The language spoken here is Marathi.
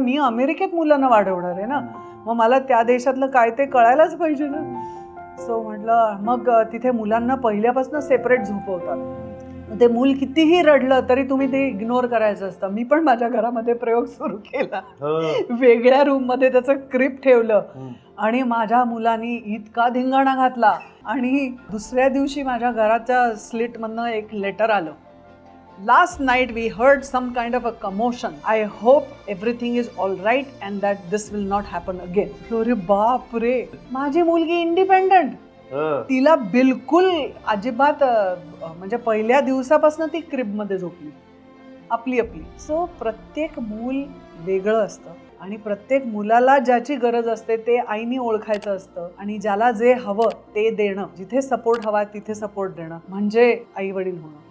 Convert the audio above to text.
मी अमेरिकेत मुलांना वाढवणार आहे ना, मग मला त्या देशातलं काय ते कळायलाच पाहिजे ना. सो म्हटलं मग तिथे मुलांना पहिल्यापासून सेपरेट झोपवतात. ते मूल कितीही रडलं तरी तुम्ही ते इग्नोर करायचं असतं. मी पण माझ्या घरामध्ये प्रयोग सुरू केला. वेगळ्या रूममध्ये त्याचं क्रिप ठेवलं आणि माझ्या मुलांनी इतका धिंगाणा घातला. आणि दुसऱ्या दिवशी माझ्या घराच्या स्लिटमधनं एक लेटर आलं. Last night we heard some kind of a commotion. I hope everything is all right and that this will not happen again. अरे बाप रे, माझी मुलगी इंडिपेंडंट. तिला बिलकुल अजिबात म्हणजे पहिल्या दिवसापासून ती क्रिबमध्ये झोपली आपली. सो प्रत्येक मूल वेगळं असतं आणि प्रत्येक मुलाला ज्याची गरज असते ते आईने ओळखायचं असतं आणि ज्याला जे हवं ते देणं, जिथे सपोर्ट हवा तिथे सपोर्ट देणं म्हणजे आई वडील होणं.